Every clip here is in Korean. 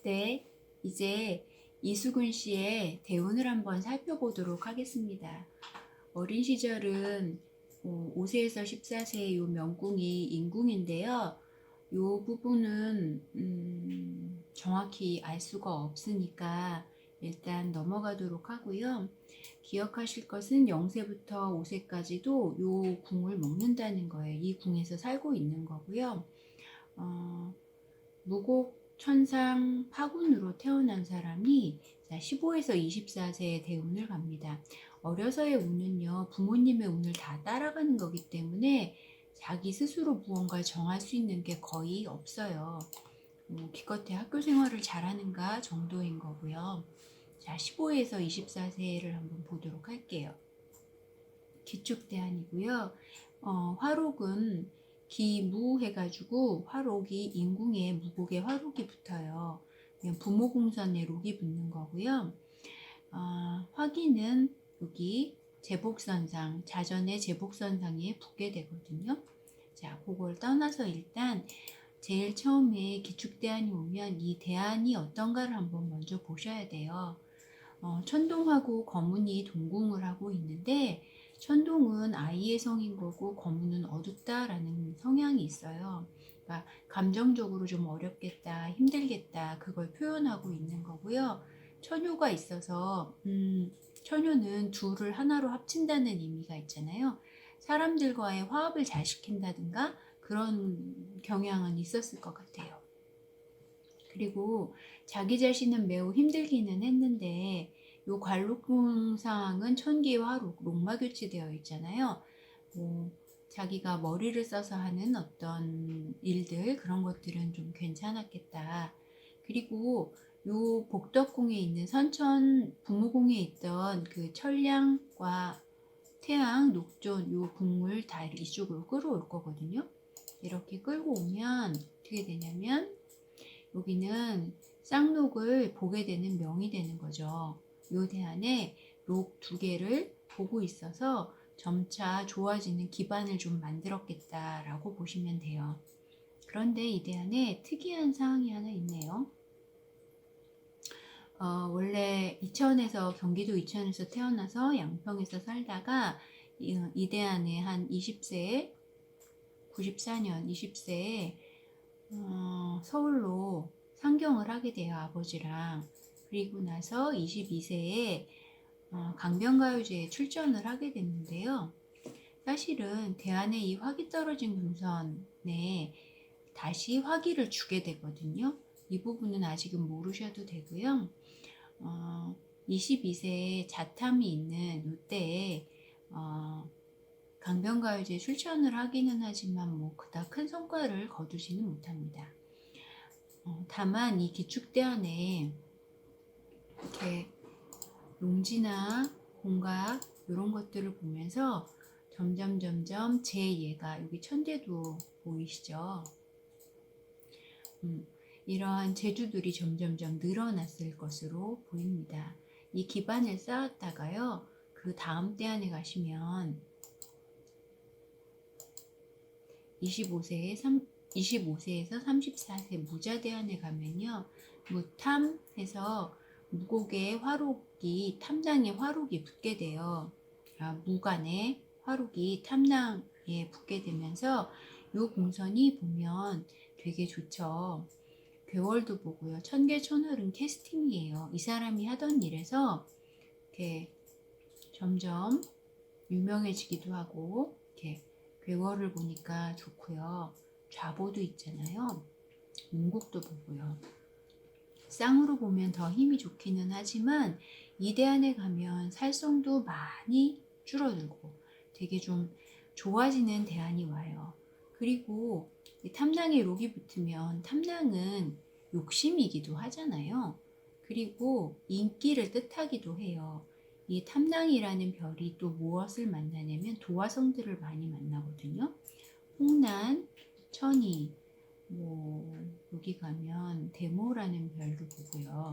네, 이제 이수근 씨의 대운을 한번 살펴보도록 하겠습니다. 어린 시절은 5세에서 14세 요 명궁이 인궁인데요. 요 부분은 정확히 알 수가 없으니까 일단 넘어가도록 하고요. 기억하실 것은 0세부터 5세까지도 요 궁을 먹는다는 거예요. 이 궁에서 살고 있는 거고요. 무곡 천상 파군으로 태어난 사람이 15에서 24세의 대운을 갑니다. 어려서의 운은요, 부모님의 운을 다 따라가는 거기 때문에 자기 스스로 무언가 정할 수 있는 게 거의 없어요. 기껏해 학교 생활을 잘하는가 정도인 거고요. 자, 15에서 24세를 한번 보도록 할게요. 기축대안이고요. 화록은 기무 해가지고 화록이 인궁에 무곡에 화록이 붙어요. 부모공선에 록이 붙는 거고요. 화기는 여기 제복선상, 자전의 제복선상에 붙게 되거든요. 자, 그걸 떠나서 일단 제일 처음에 기축대안이 오면 이 대안이 어떤가를 한번 먼저 보셔야 돼요. 천동하고 거문이 동궁을 하고 있는데 천동은 아이의 성인 거고 거문은 어둡다라는 성향이 있어요. 그러니까 감정적으로 좀 어렵겠다, 힘들겠다 그걸 표현하고 있는 거고요. 처녀가 있어서 처녀는 둘을 하나로 합친다는 의미가 있잖아요. 사람들과의 화합을 잘 시킨다든가 그런 경향은 있었을 것 같아요. 그리고 자기 자신은 매우 힘들기는 했는데 요 관록궁상은 천기화록, 록마교치되어 있잖아요. 자기가 머리를 써서 하는 어떤 일들 그런 것들은 좀 괜찮았겠다. 그리고 요 복덕궁에 있는 선천 부모궁에 있던 그 천량과 태양, 녹존 요 궁을 다 이쪽으로 끌어올 거거든요. 이렇게 끌고 오면 어떻게 되냐면 여기는 쌍록을 보게 되는 명이 되는 거죠. 요 대안에 록 두 개를 보고 있어서 점차 좋아지는 기반을 좀 만들었겠다라고 보시면 돼요. 그런데 이 대안에 특이한 사항이 하나 있네요. 원래 이천에서 경기도 이천에서 태어나서 양평에서 살다가 이 대안에 한 20세에 94년 20세에 서울로 상경을 하게 돼요, 아버지랑. 그리고 나서 22세에 강변가요제에 출전을 하게 됐는데요. 사실은 대안에 이 화기 떨어진 금선에 다시 화기를 주게 되거든요. 이 부분은 아직은 모르셔도 되고요. 22세에 자탐이 있는 이때에 강변가요제에 출전을 하기는 하지만 뭐 그닥 큰 성과를 거두지는 못합니다. 다만 이 기축대안에 이렇게 용지나 공각 이런 것들을 보면서 점점 제 얘가 여기 천대도 보이시죠? 이러한 재주들이 점점점 늘어났을 것으로 보입니다. 이 기반을 쌓았다가요, 그 다음 대안에 가시면 25세에서 34세 무자대안에 가면요, 무탐해서 무곡에 화록이 탐장에 화록이 붙게 돼요. 무간에 화록이 탐낭에 붙게 되면서 요 공선이 보면 되게 좋죠. 괴월도 보고요. 천계천월은 캐스팅이에요. 이 사람이 하던 일에서 이렇게 점점 유명해지기도 하고 이렇게 괴월을 보니까 좋고요. 좌보도 있잖아요. 문곡도 보고요. 쌍으로 보면 더 힘이 좋기는 하지만 이 대안에 가면 살성도 많이 줄어들고 되게 좀 좋아지는 대안이 와요. 그리고 탐낭에 록이 붙으면 탐낭은 욕심이기도 하잖아요. 그리고 인기를 뜻하기도 해요. 이 탐낭이라는 별이 또 무엇을 만나냐면 도화성들을 많이 만나거든요. 홍난, 천이, 여기 가면 대모라는 별도 보고요.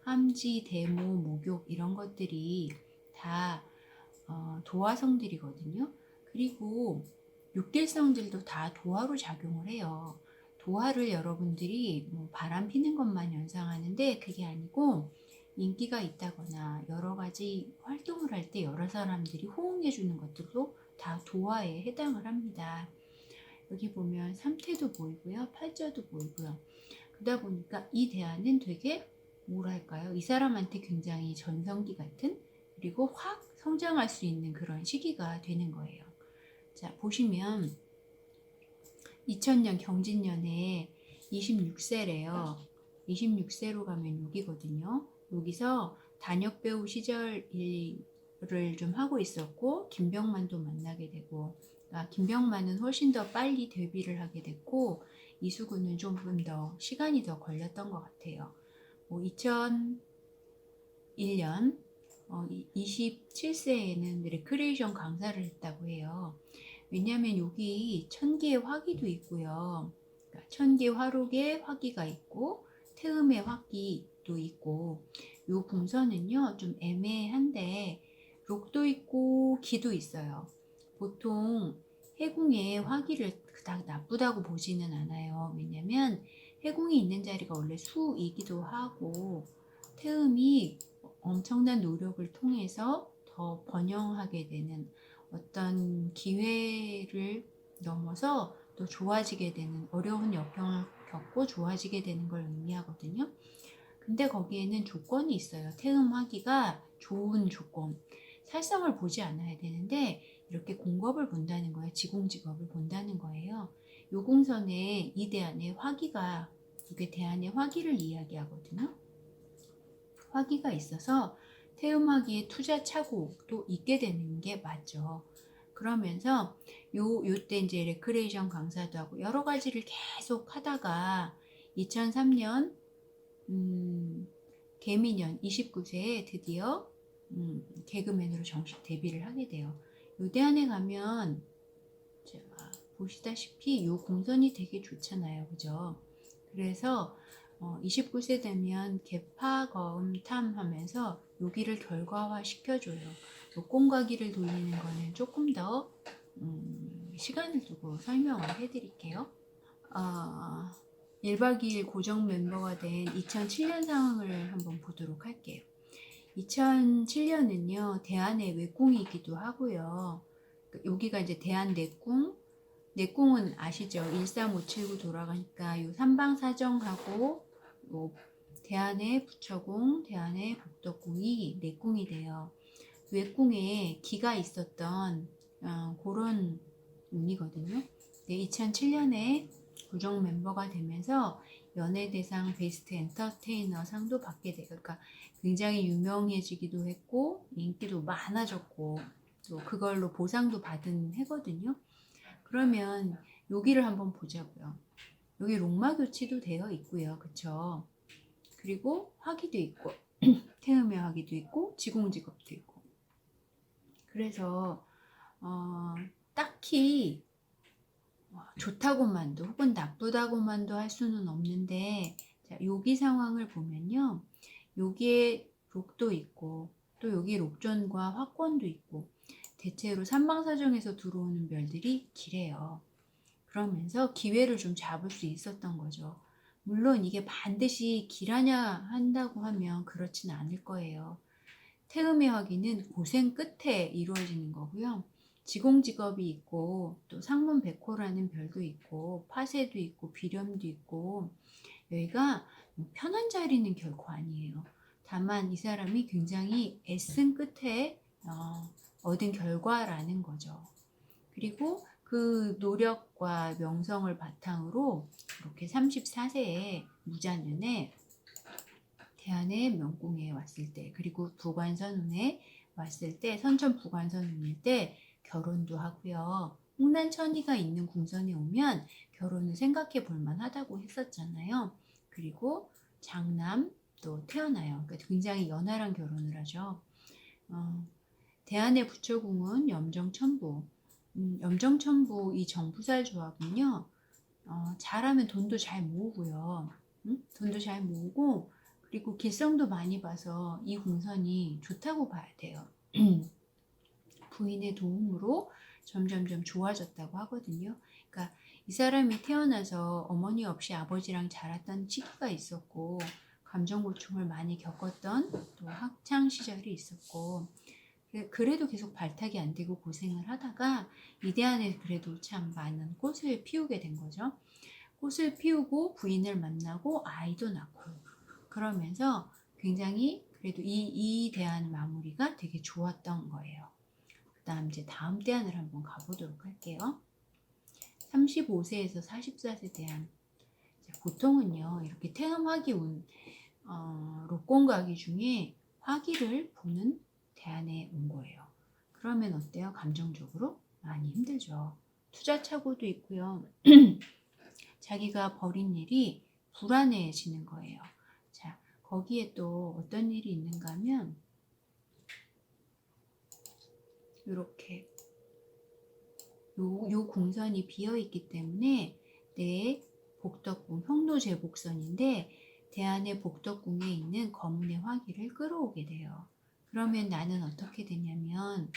함지, 대모, 목욕 이런 것들이 다 도화성들이거든요. 그리고 육길성들도 다 도화로 작용을 해요. 도화를 여러분들이 뭐 바람 피는 것만 연상하는데 그게 아니고 인기가 있다거나 여러 가지 활동을 할 때 여러 사람들이 호응해 주는 것들도 다 도화에 해당을 합니다. 여기 보면 삼태도 보이고요. 팔자도 보이고요. 그러다 보니까 이 대안은 되게 뭐랄까요? 이 사람한테 굉장히 전성기 같은, 그리고 확 성장할 수 있는 그런 시기가 되는 거예요. 자, 보시면 2000년 경진년에 26세래요. 26세로 가면 여기거든요. 여기서 단역배우 시절을 좀 하고 있었고 김병만도 만나게 되고, 김병만은 훨씬 더 빨리 데뷔를 하게 됐고 이수근은 조금 더 시간이 더 걸렸던 것 같아요. 2001년 27세에는 레크레이션 강사를 했다고 해요. 왜냐하면 여기 천기의 화기도 있고요. 그러니까 천기 화록에 화기가 있고 태음의 화기도 있고, 요 궁선은요 좀 애매한데 록도 있고 기도 있어요. 보통 해궁에 화기를 그닥 나쁘다고 보지는 않아요. 왜냐면 해궁이 있는 자리가 원래 수이기도 하고 태음이 엄청난 노력을 통해서 더 번영하게 되는 어떤 기회를 넘어서 또 좋아지게 되는, 어려운 역경을 겪고 좋아지게 되는 걸 의미하거든요. 근데 거기에는 조건이 있어요. 태음화기가 좋은 조건. 살성을 보지 않아야 되는데 이렇게 공겁을 본다는 거예요. 지공직업을 본다는 거예요. 요 공선에 이 대안에 화기가, 이게 대안의 화기를 이야기하거든요. 화기가 있어서 태음화기에 투자 착오도 있게 되는 게 맞죠. 그러면서 요때 이제 레크레이션 강사도 하고 여러 가지를 계속 하다가 2003년 개미년 29세에 드디어 개그맨으로 정식 데뷔를 하게 돼요. 요 대안에 가면 제가 보시다시피 요 공선이 되게 좋잖아요. 그죠? 그래서 29세 되면 개파검탐 하면서 여기를 결과화 시켜줘요. 요 꽁과기를 돌리는 거는 조금 더 시간을 두고 설명을 해드릴게요. 1박 2일 고정 멤버가 된 2007년 상황을 한번 보도록 할게요. 2007년은요, 대안의 외궁이기도 하고요. 여기가 이제 대안 내궁. 내궁은 아시죠? 13579 돌아가니까 요 삼방사정하고 요 대안의 부처궁, 대안의 복덕궁이 내궁이 돼요. 외궁에 기가 있었던 그런 운이거든요. 2007년에 고정 멤버가 되면서 연예대상 베스트 엔터테이너 상도 받게 돼요. 그러니까 굉장히 유명해지기도 했고 인기도 많아졌고 또 그걸로 보상도 받은 해거든요. 그러면 여기를 한번 보자고요. 여기 록마 교치도 되어 있고요. 그쵸? 그리고 화기도 있고 태음의 화기도 있고 지공직업도 있고, 그래서 딱히 좋다고만도 혹은 나쁘다고만도 할 수는 없는데, 자, 여기 상황을 보면요, 여기에 록도 있고 또 여기 록전과 화권도 있고 대체로 삼방사정에서 들어오는 별들이 기래요. 그러면서 기회를 좀 잡을 수 있었던 거죠. 물론 이게 반드시 기라냐 한다고 하면 그렇진 않을 거예요. 태음의 화기는 고생 끝에 이루어지는 거고요. 지공직업이 있고 또 상문백호라는 별도 있고 파세도 있고 비렴도 있고, 여기가 편한 자리는 결코 아니에요. 다만 이 사람이 굉장히 애쓴 끝에 얻은 결과라는 거죠. 그리고 그 노력과 명성을 바탕으로 이렇게 34세에 무자년에 대안의 명궁에 왔을 때, 그리고 부관선운에 왔을 때, 선천 부관선운일 때 결혼도 하고요. 홍난천이가 있는 궁선에 오면 결혼을 생각해 볼 만하다고 했었잖아요. 그리고 장남도 태어나요. 그러니까 굉장히 연하랑 결혼을 하죠. 대안의 부처궁은 염정천부. 염정천부 이 정부살 조합은요, 잘하면 돈도 잘 모으고요. 돈도 잘 모으고, 그리고 길성도 많이 봐서 이 궁선이 좋다고 봐야 돼요. 부인의 도움으로 점점점 좋아졌다고 하거든요. 그러니까 이 사람이 태어나서 어머니 없이 아버지랑 자랐던 시기가 있었고 감정 고충을 많이 겪었던 또 학창 시절이 있었고 그래도 계속 발탁이 안 되고 고생을 하다가 이대 안에 그래도 참 많은 꽃을 피우게 된 거죠. 꽃을 피우고 부인을 만나고 아이도 낳고 그러면서 굉장히 그래도 이 대안 마무리가 되게 좋았던 거예요. 그 다음 이제 다음 대안을 한번 가보도록 할게요. 35세에서 44세 대안. 보통은요 이렇게 태음화기 운 록공가기 중에 화기를 보는 대안에 온 거예요. 그러면 어때요? 감정적으로 많이 힘들죠. 투자착오도 있고요. 자기가 벌인 일이 불안해지는 거예요. 자, 거기에 또 어떤 일이 있는가 하면 이렇게 요 궁선이 비어있기 때문에 내 복덕궁, 형노제복선인데 대안의 복덕궁에 있는 거문의 화기를 끌어오게 돼요. 그러면 나는 어떻게 되냐면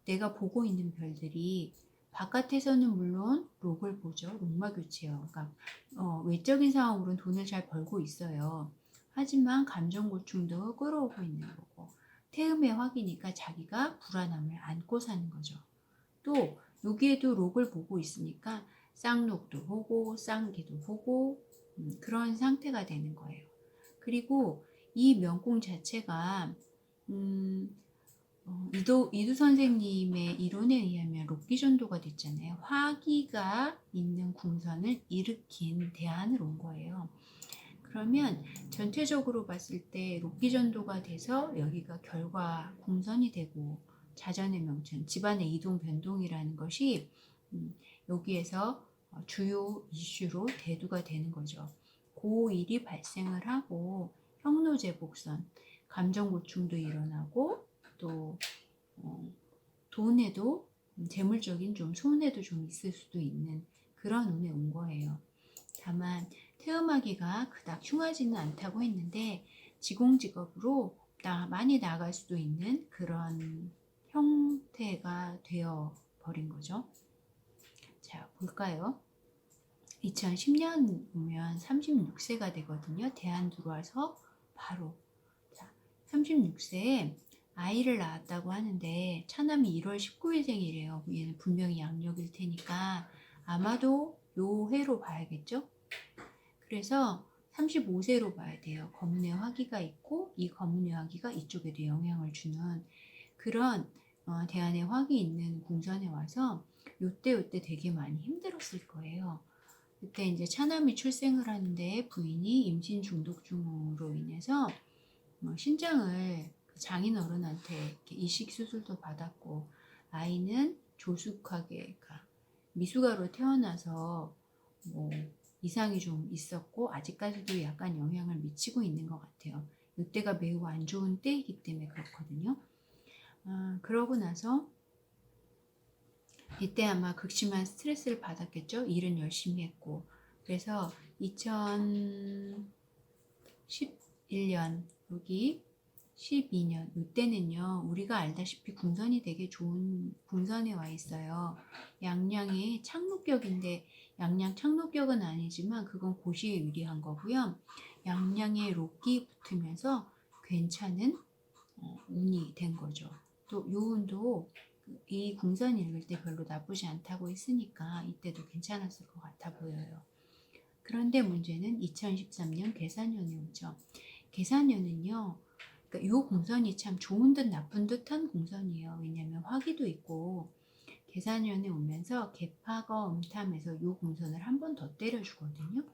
내가 보고 있는 별들이 바깥에서는 물론 록을 보죠. 록마교체요. 그러니까 외적인 상황으로는 돈을 잘 벌고 있어요. 하지만 감정 고충도 끌어오고 있는 거고 태음의 화기니까 자기가 불안함을 안고 사는 거죠. 또 여기에도 록을 보고 있으니까 쌍록도 보고 쌍기도 보고 그런 상태가 되는 거예요. 그리고 이 명궁 자체가 이두 선생님의 이론에 의하면 록기전도가 됐잖아요. 화기가 있는 궁선을 일으킨 대안을 온 거예요. 그러면 전체적으로 봤을 때 록기전도가 돼서 여기가 결과 궁선이 되고 자전의 명천, 집안의 이동 변동이라는 것이 여기에서 주요 이슈로 대두가 되는 거죠. 고일이 발생을 하고 형노제복선, 감정 고충도 일어나고 또 돈에도 재물적인 좀 손해도 좀 있을 수도 있는 그런 운에 온 거예요. 다만 태음하기가 그닥 흉하지는 않다고 했는데 지공직업으로 많이 나갈 수도 있는 그런 형태가 되어 버린 거죠. 자, 볼까요? 2010년 보면 36세가 되거든요. 대안 들어와서 바로 36세에 아이를 낳았다고 하는데 차남이 1월 19일생이래요. 얘는 분명히 양력일 테니까 아마도 요 해로 봐야겠죠? 그래서 35세로 봐야 돼요. 거문의 화기가 있고 이 거문의 화기가 이쪽에도 영향을 주는 그런 대안의 화기 있는 궁선에 와서 요때 되게 많이 힘들었을 거예요. 그때 이제 차남이 출생을 하는데 부인이 임신 중독증으로 인해서 신장을 장인 어른한테 이식 수술도 받았고 아이는 조숙하게 미숙아로 태어나서 뭐 이상이 좀 있었고 아직까지도 약간 영향을 미치고 있는 것 같아요. 이때가 매우 안 좋은 때이기 때문에 그렇거든요. 그러고 나서 이때 아마 극심한 스트레스를 받았겠죠. 일은 열심히 했고 그래서 2011년 여기 12년 이때는요 우리가 알다시피 궁선이 되게 좋은 궁선에 와 있어요. 양양의 창록격인데 양양 창록격은 아니지만 그건 고시에 유리한 거고요. 양양의 록이 붙으면서 괜찮은 운이 된 거죠. 또 요 운도 이 궁선 읽을 때 별로 나쁘지 않다고 했으니까 이때도 괜찮았을 것 같아 보여요. 그런데 문제는 2013년 계산년에 오죠. 계산년은요 그러니까 요 궁선이 참 좋은 듯 나쁜 듯한 궁선이에요. 왜냐하면 화기도 있고 계산년에 오면서 개파가 음탐해서 요 궁선을 한 번 더 때려주거든요.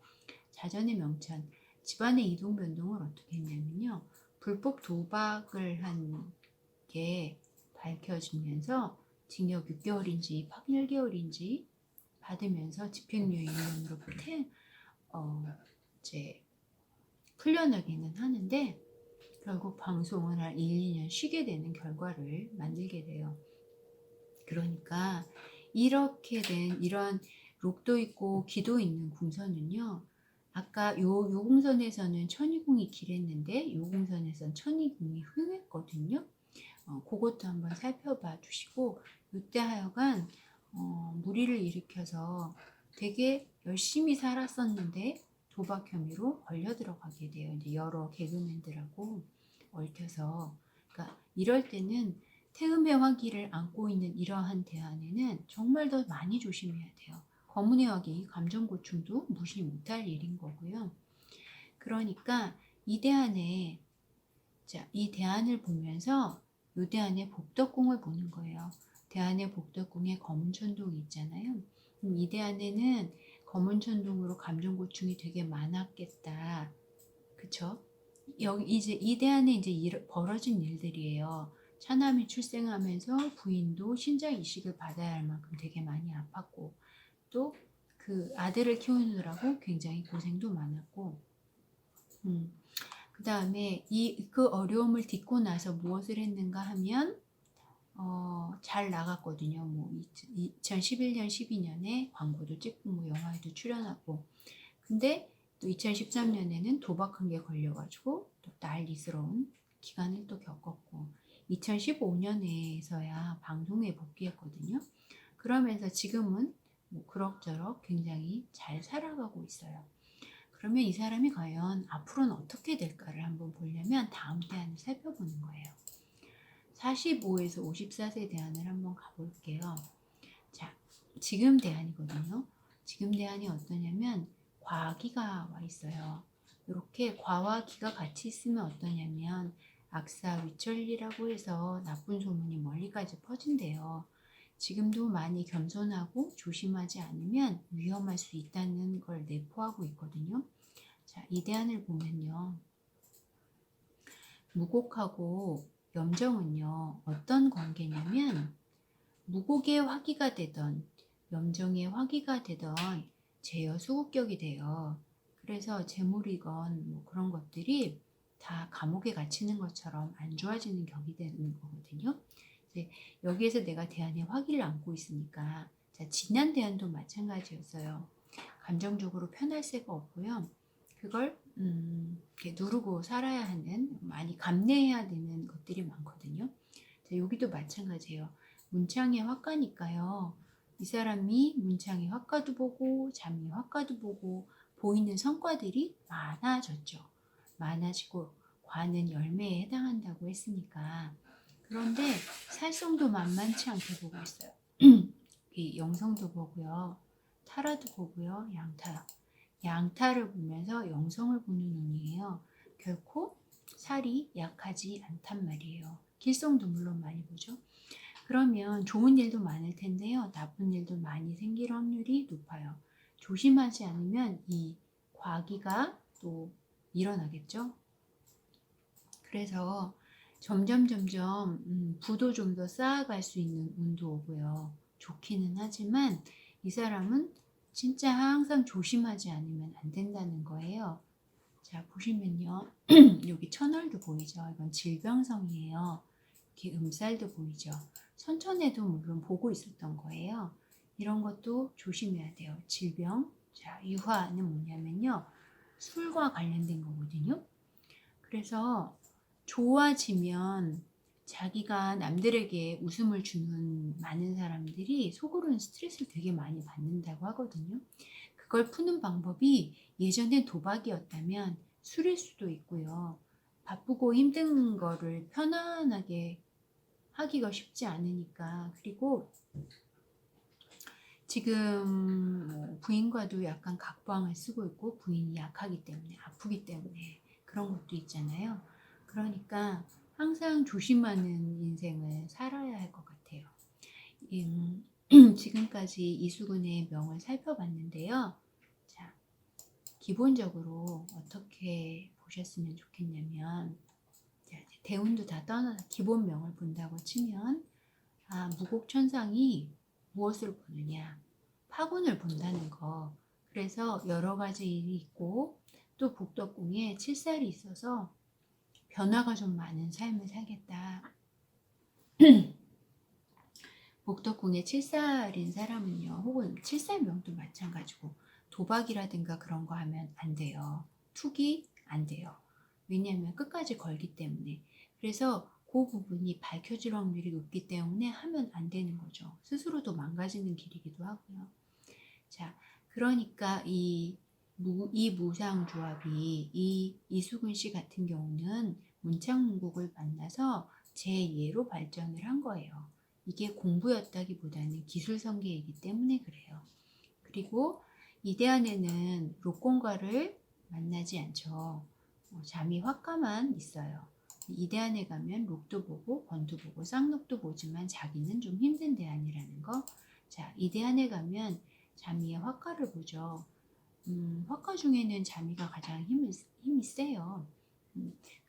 자전의 명천, 집안의 이동 변동을 어떻게 했냐면요. 불법 도박을 한 게 밝혀지면서 징역 6개월인지 8개월인지 받으면서 집행유예 2년으로 이제 풀려나기는 하는데 결국 방송을 한 1, 2년 쉬게 되는 결과를 만들게 돼요. 그러니까 이렇게 된 이런 록도 있고 기도 있는 궁선은요. 아까 요 궁선에서는 천이궁이 길했는데 요 궁선에서는 천이궁이 흉했거든요. 그것도 한번 살펴봐 주시고 이때 하여간 무리를 일으켜서 되게 열심히 살았었는데 도박 혐의로 걸려 들어가게 돼요. 이제 여러 개그맨들하고 얽혀서. 그러니까 이럴 때는 태음의 화기를 안고 있는 이러한 대안에는 정말 더 많이 조심해야 돼요. 검은의 화기, 감정 고충도 무시 못할 일인 거고요. 그러니까 이 대안에, 자, 이 대안을 보면서 이 대안의 복덕궁을 보는 거예요. 대안의 복덕궁에 검은 천둥이 있잖아요. 이 대안에는 검은 천둥으로 감정 고충이 되게 많았겠다. 그쵸? 여기 이제 이 대안에 이제 벌어진 일들이에요. 차남이 출생하면서 부인도 신장 이식을 받아야 할 만큼 되게 많이 아팠고, 또 그 아들을 키우느라고 굉장히 고생도 많았고, 그 다음에 그 어려움을 딛고 나서 무엇을 했는가 하면 잘 나갔거든요. 뭐 2011년, 12년에 광고도 찍고 뭐 영화에도 출연하고. 근데 또 2013년에는 도박한 게 걸려가지고 또 난리스러운 기간을 또 겪었고, 2015년에서야 방송에 복귀했거든요. 그러면서 지금은 뭐 그럭저럭 굉장히 잘 살아가고 있어요. 그러면 이 사람이 과연 앞으로는 어떻게 될까를 한번 보려면 다음 대안을 살펴보는 거예요. 45에서 54세 대안을 한번 가볼게요. 자, 지금 대안이거든요. 지금 대안이 어떠냐면 과기가 와 있어요. 이렇게 과와 기가 같이 있으면 어떠냐면 악사위천리라고 해서 나쁜 소문이 멀리까지 퍼진대요. 지금도 많이 겸손하고 조심하지 않으면 위험할 수 있다는 걸 내포하고 있거든요. 자, 이 대안을 보면요. 무곡하고 염정은요. 어떤 관계냐면 무곡의 화기가 되던 염정의 화기가 되던 제여 수국격이 돼요. 그래서 재물이건 뭐 그런 것들이 다 감옥에 갇히는 것처럼 안 좋아지는 격이 되는 거거든요. 여기에서 내가 대안의 화기를 안고 있으니까, 자, 지난 대안도 마찬가지였어요. 감정적으로 편할 새가 없고요. 그걸 이렇게 누르고 살아야 하는, 많이 감내해야 되는 것들이 많거든요. 자, 여기도 마찬가지예요. 문창의 화가니까요. 이 사람이 문창의 화가도 보고 잠의 화가도 보고 보이는 성과들이 많아졌죠. 많아지고 과는 열매에 해당한다고 했으니까. 그런데 살성도 만만치 않게 보고 있어요. 영성도 보고요. 타라도 보고요. 양타를 보면서 영성을 보는 운이에요. 결코 살이 약하지 않단 말이에요. 길성도 물론 많이 보죠. 그러면 좋은 일도 많을 텐데요. 나쁜 일도 많이 생길 확률이 높아요. 조심하지 않으면 이 과기가 또 일어나겠죠. 그래서 점점 부도 좀 더 쌓아갈 수 있는 운도 오고요. 좋기는 하지만 이 사람은 진짜 항상 조심하지 않으면 안 된다는 거예요. 자, 보시면요. 여기 천월도 보이죠. 이건 질병성이에요. 이렇게 음살도 보이죠. 선천에도 물론 보고 있었던 거예요. 이런 것도 조심해야 돼요. 질병. 자, 유화는 뭐냐면요. 술과 관련된 거거든요. 그래서 좋아지면 자기가 남들에게 웃음을 주는 많은 사람들이 속으로는 스트레스를 되게 많이 받는다고 하거든요. 그걸 푸는 방법이 예전에 도박이었다면 술일 수도 있고요. 바쁘고 힘든 거를 편안하게 하기가 쉽지 않으니까. 그리고 지금 뭐 부인과도 약간 각방을 쓰고 있고, 부인이 약하기 때문에, 아프기 때문에 그런 것도 있잖아요. 그러니까 항상 조심하는 인생을 살아야 할 것 같아요. 지금까지 이수근의 명을 살펴봤는데요. 자, 기본적으로 어떻게 보셨으면 좋겠냐면, 자, 대운도 다 떠나서 기본 명을 본다고 치면, 무곡천상이 무엇을 보느냐? 파군을 본다는 거. 그래서 여러 가지 일이 있고, 또 복덕궁에 칠살이 있어서 변화가 좀 많은 삶을 살겠다. 복덕궁에 칠살인 사람은요, 혹은 칠살명도 마찬가지고 도박이라든가 그런 거 하면 안 돼요. 투기 안 돼요. 왜냐하면 끝까지 걸기 때문에. 그래서 그 부분이 밝혀질 확률이 높기 때문에 하면 안 되는 거죠. 스스로도 망가지는 길이기도 하고요. 자, 그러니까 이 무상조합이 이수근 씨 같은 경우는 문창문곡을 만나서 제2로 발전을 한 거예요. 이게 공부였다기보다는 기술성계이기 때문에 그래요. 그리고 이대안에는 록공과를 만나지 않죠. 잠이 화가만 있어요. 이대안에 가면 록도 보고 권도 보고 쌍록도 보지만 자기는 좀 힘든 대안이라는 거. 자, 이대안에 가면 자미의 화가를 보죠. 화가 중에는 자미가 가장 힘이 세요.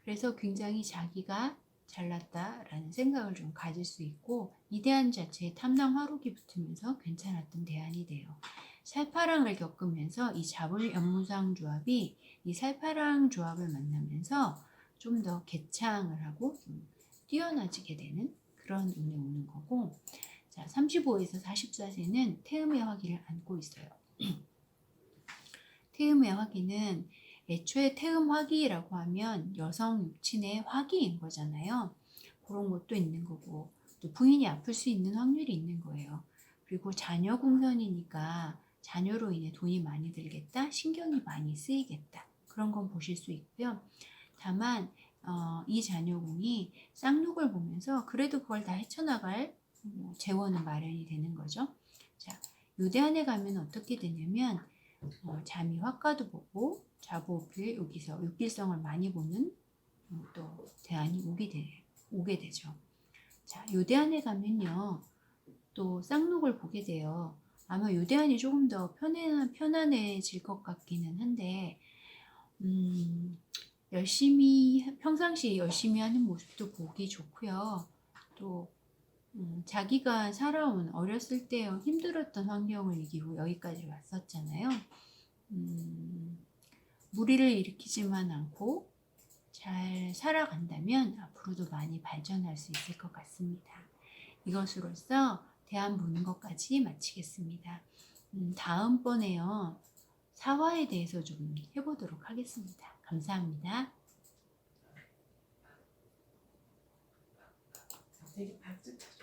그래서 굉장히 자기가 잘났다라는 생각을 좀 가질 수 있고 이 대안 자체에 탐남 화록이 붙으면서 괜찮았던 대안이 돼요. 살파랑을 겪으면서 이 자불 연무상 조합이 이 살파랑 조합을 만나면서 좀 더 개창을 하고 좀 뛰어나지게 되는 그런 운에 오는 거고, 자 35에서 44세는 태음의 화기를 안고 있어요. 태음의 화기는 애초에 태음 화기라고 하면 여성 육친의 화기인 거잖아요. 그런 것도 있는 거고 또 부인이 아플 수 있는 확률이 있는 거예요. 그리고 자녀 궁선이니까 자녀로 인해 돈이 많이 들겠다, 신경이 많이 쓰이겠다, 그런 건 보실 수 있고요. 다만 이 자녀궁이 쌍록을 보면서 그래도 그걸 다 헤쳐나갈 재원은 마련이 되는 거죠. 자, 요대안에 가면 어떻게 되냐면 잠이 화가도 보고 자보필 여기서 육필성을 많이 보는 또 대안이 오게 되죠. 자, 요대안에 가면요 또 쌍록을 보게 돼요. 아마 요대안이 조금 더 편안해질 것 같기는 한데 평상시 열심히 하는 모습도 보기 좋고요. 또 자기가 살아온 어렸을 때 힘들었던 환경을 이기고 여기까지 왔었잖아요. 무리를 일으키지만 않고 잘 살아간다면 앞으로도 많이 발전할 수 있을 것 같습니다. 이것으로써 대안 보는 것까지 마치겠습니다. 다음번에요. 사화에 대해서 좀 해보도록 하겠습니다. 감사합니다. 되게 발전